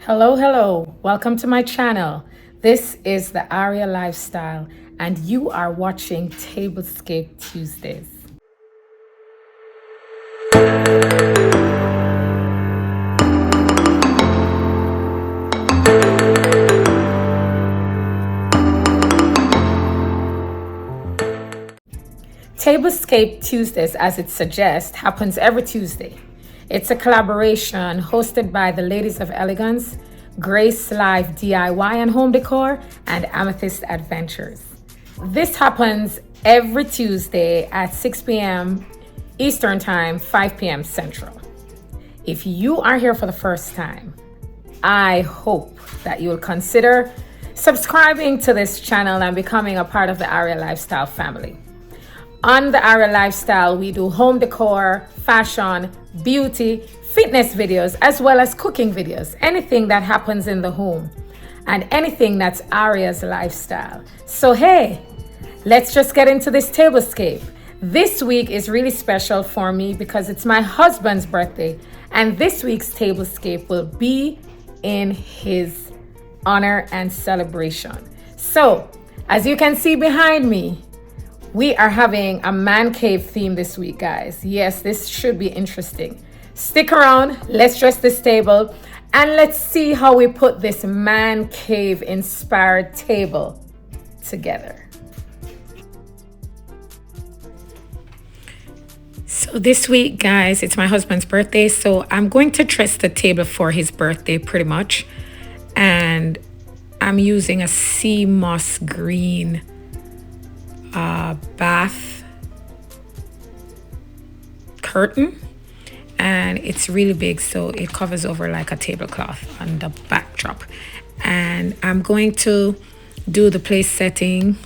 Hello, hello. Welcome to my channel. This is the Aria Lifestyle, and you are watching Tablescape Tuesdays. Tablescape Tuesdays, as it suggests, happens every Tuesday. It's a collaboration hosted by the Ladies of Elegance, Grace Live DIY and Home Decor, and Amethyst Adventures. This happens every Tuesday at 6 p.m. Eastern Time, 5 p.m. Central. If you are here for the first time, I hope that you'll consider subscribing to this channel and becoming a part of the Aria Lifestyle family. On the Aria Lifestyle, we do home decor, fashion, beauty, fitness videos, as well as cooking videos, anything that happens in the home and anything that's Aria's lifestyle. So hey, let's just get into this tablescape. This week is really special for me because it's my husband's birthday, and this week's tablescape will be in his honor and celebration. So, as you can see behind me, we are having a man cave theme this week, guys. Yes, this should be interesting. Stick around, let's dress this table, and let's see how we put this man cave inspired table together. So this week, guys, it's my husband's birthday, so I'm going to dress the table for his birthday pretty much. And I'm using a sea moss green bath curtain, and it's really big, so it covers over like a tablecloth on the backdrop. And I'm going to do the place setting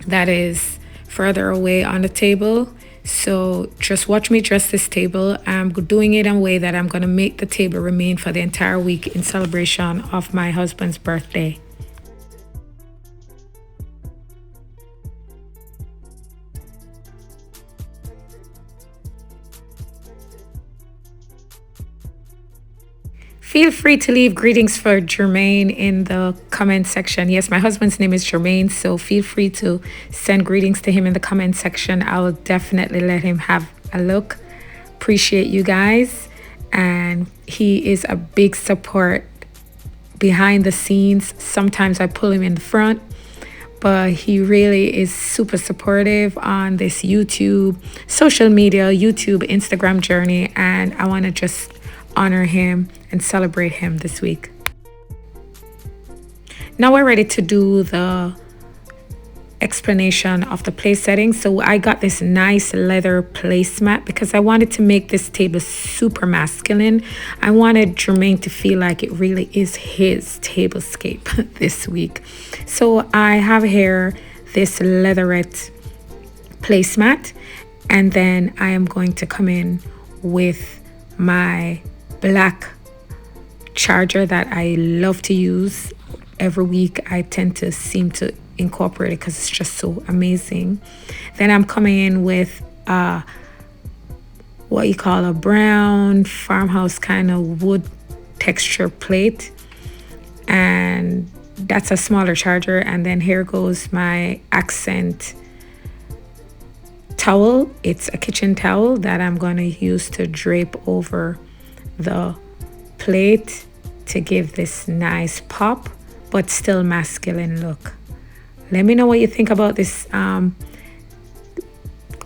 that is further away on the table, so just watch me dress this table. I'm doing it in a way that I'm going to make the table remain for the entire week in celebration of my husband's birthday. Feel free to leave greetings for Jermaine in the comment section. Yes, my husband's name is Jermaine, so feel free to send greetings to him in the comment section. I will definitely let him have a look. Appreciate you guys. And he is a big support behind the scenes. Sometimes I pull him in the front, but he really is super supportive on this YouTube, social media, YouTube, Instagram journey. And I want to just honor him and celebrate him this week. Now we're ready to do the explanation of the place setting. So I got this nice leather placemat because I wanted to make this table super masculine. I wanted Jermaine to feel like it really is his tablescape this week. So I have here this leatherette placemat, and then I am going to come in with my black charger that I love to use every week. I tend to seem to incorporate it because it's just so amazing. Then I'm coming in with what you call a brown farmhouse kind of wood texture plate, and that's a smaller charger. And then here goes my accent towel. It's a kitchen towel that I'm going to use to drape over the plate to give this nice pop but still masculine look. Let me know what you think about this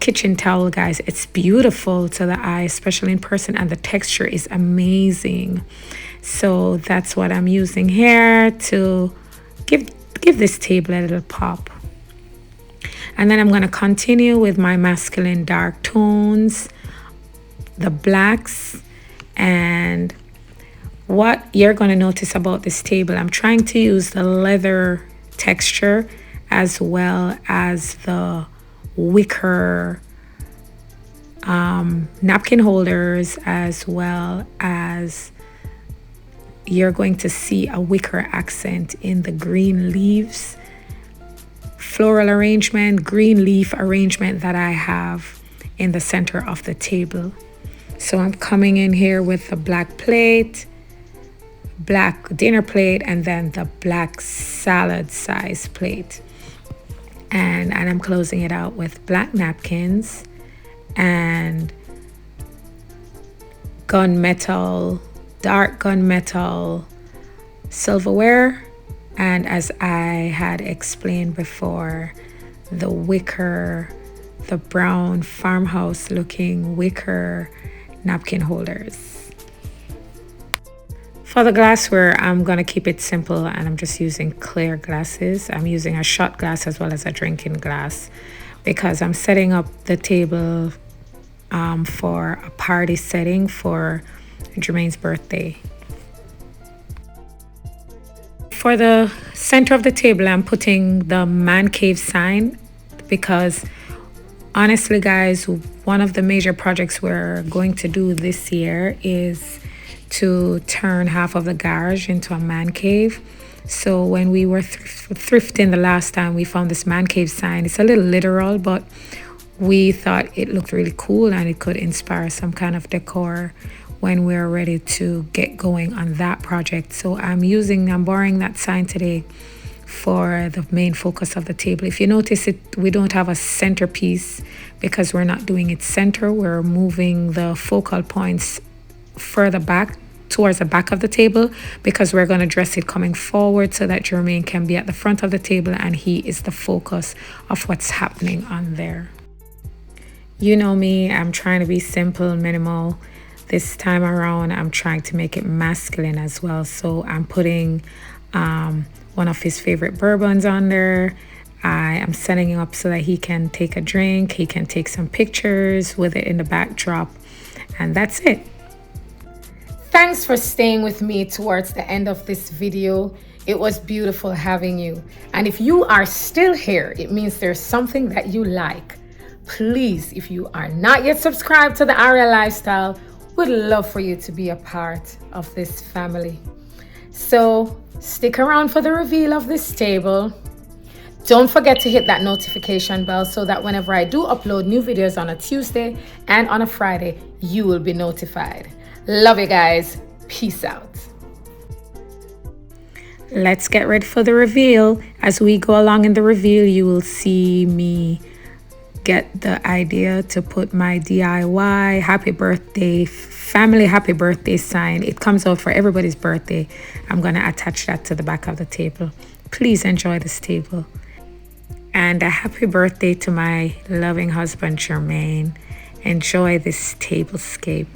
kitchen towel, guys. It's beautiful to the eye, especially in person, and the texture is amazing. So that's what I'm using here to give this table a little pop. And then I'm going to continue with my masculine dark tones, the blacks. And what you're going to notice about this table, I'm trying to use the leather texture as well as the wicker napkin holders, as well as you're going to see a wicker accent in the green leaves, floral arrangement, green leaf arrangement that I have in the center of the table. So I'm coming in here with the black plate, black dinner plate and then the black salad size plate. And I'm closing it out with black napkins and gunmetal, dark gunmetal silverware. And as I had explained before, the wicker, the brown farmhouse looking wicker napkin holders. For the glassware, I'm going to keep it simple and I'm just using clear glasses. I'm using a shot glass as well as a drinking glass because I'm setting up the table for a party setting for Jermaine's birthday. For the center of the table, I'm putting the Mancave sign because honestly, guys, one of the major projects we're going to do this year is to turn half of the garage into a man cave. So when we were thrifting the last time, we found this man cave sign. It's a little literal, but we thought it looked really cool and it could inspire some kind of decor when we're ready to get going on that project. So I'm borrowing that sign today for the main focus of the table. If you notice it, we don't have a centerpiece because we're not doing it center. We're moving the focal points further back towards the back of the table because we're going to dress it coming forward so that Jermaine can be at the front of the table and he is the focus of what's happening on there. You know me, I'm trying to be simple, minimal. This time around, I'm trying to make it masculine as well. So I'm putting one of his favorite bourbons on there. I am setting it up so that he can take a drink. He can take some pictures with it in the backdrop. And that's it. Thanks for staying with me towards the end of this video. It was beautiful having you. And if you are still here, it means there's something that you like. Please, if you are not yet subscribed to the Aria Lifestyle, would love for you to be a part of this family. So stick around for the reveal of this table. Don't forget to hit that notification bell so that whenever I do upload new videos on a Tuesday and on a Friday, you will be notified. Love you guys. Peace out. Let's get ready for the reveal. As we go along in the reveal, you will see me get the idea to put my DIY happy birthday, family happy birthday sign. It comes out for everybody's birthday. I'm going to attach that to the back of the table. Please enjoy this table. And a happy birthday to my loving husband, Jermaine. Enjoy this tablescape.